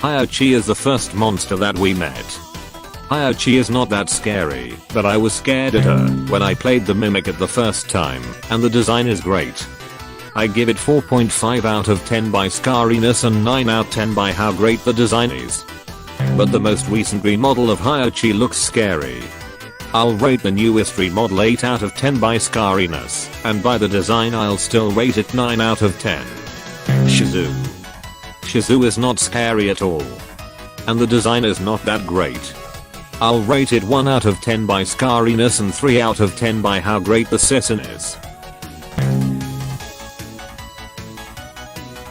Hyochi is the first monster that we met. Hyochi is not that scary, but I was scared at her when I played the Mimic at the first time, and the design is great. I give it 4.5 out of 10 by scariness and 9 out of 10 by how great the design is. But the most recent remodel of Hyochi looks scary. I'll rate the newest remodel 8 out of 10 by scariness, and by the design I'll still rate it 9 out of 10. Shizu. Shizu is not scary at all. And the design is not that great. I'll rate it 1 out of 10 by scariness and 3 out of 10 by how great the season is.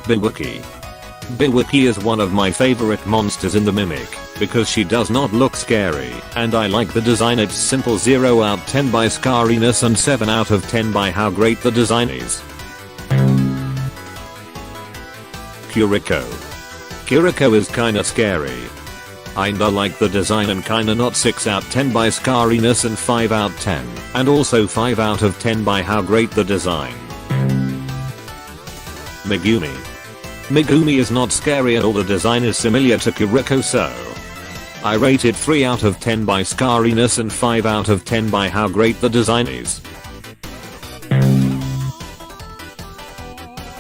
Bibucky. Bibucky is one of my favorite monsters in the Mimic, because she does not look scary, and I like the design. It's simple. 0 out of 10 by scariness and 7 out of 10 by how great the design is. Kuriko. Kuriko is kinda scary. Kinda like the design and kinda not. 6 out of 10 by scariness and 5 out of 10, and also 5 out of 10 by how great the design. Megumi. Megumi is not scary at all. The design is similar to Kuriko, so I rate it 3 out of 10 by scariness and 5 out of 10 by how great the design is.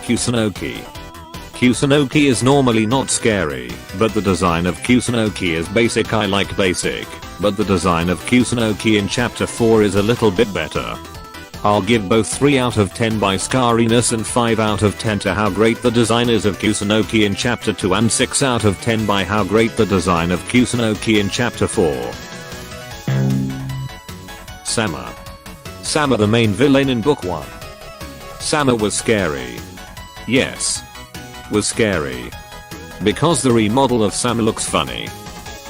Kusunoki. Kusunoki is normally not scary, but the design of Kusunoki is basic. I like basic, but the design of Kusunoki in chapter 4 is a little bit better. I'll give both 3 out of 10 by scariness and 5 out of 10 to how great the design is of Kusunoki in chapter 2, and 6 out of 10 by how great the design of Kusunoki in chapter 4. Sama. Sama, the main villain in book 1. Sama was scary. Yes. Was scary. Because the remodel of Sama looks funny.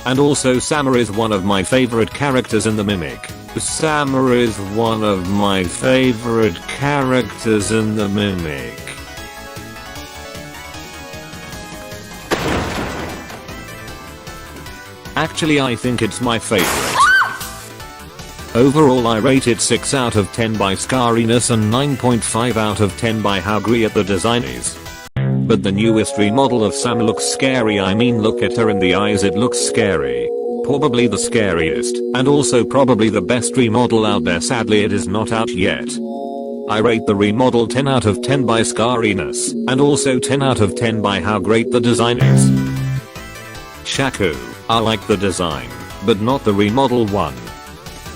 And also Sama is one of my favorite characters in the Mimic. Sama is one of my favorite characters in the Mimic. Actually, I think it's my favorite. Overall I rate it 6 out of 10 by scariness and 9.5 out of 10 by how great the design is. But the newest remodel of Sam looks scary. I mean, look at her in the eyes, it looks scary. Probably the scariest, and also probably the best remodel out there. Sadly it is not out yet. I rate the remodel 10 out of 10 by scariness, and also 10 out of 10 by how great the design is. Shaku. I like the design, but not the remodel one.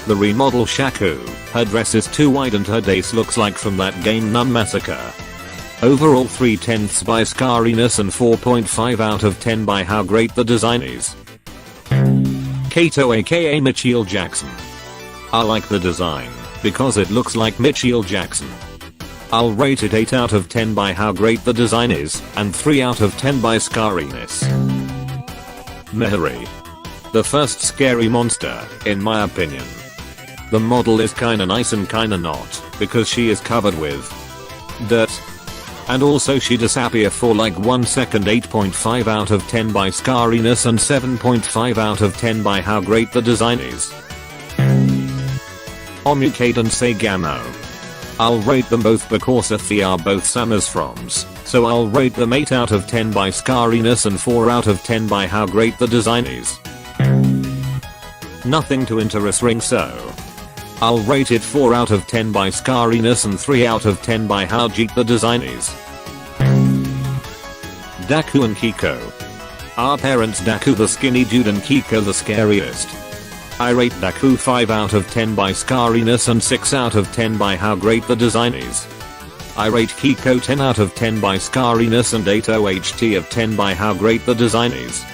The remodel Shaku, her dress is too wide and her face looks like from that game Nun Massacre. Overall 3/10 by scariness and 4.5 out of 10 by how great the design is. Kato aka Mitchell Jackson. I like the design, because it looks like Mitchell Jackson. I'll rate it 8 out of 10 by how great the design is, and 3 out of 10 by scariness. Mehari. The first scary monster, in my opinion. The model is kinda nice and kinda not, because she is covered with dirt. And also she disappear for like 1 second. 8.5 out of 10 by scariness and 7.5 out of 10 by how great the design is. Omukade and Sagamo. I'll rate them both because they are both Sama's froms, so I'll rate them 8 out of 10 by scariness and 4 out of 10 by how great the design is. Nothing to interesting, so I'll rate it 4 out of 10 by scariness and 3 out of 10 by how great the design is. Daku and Kiko. Our parents Daku the skinny dude and Kiko the scariest. I rate Daku 5 out of 10 by scariness and 6 out of 10 by how great the design is. I rate Kiko 10 out of 10 by scariness and 8 OHT of 10 by how great the design is.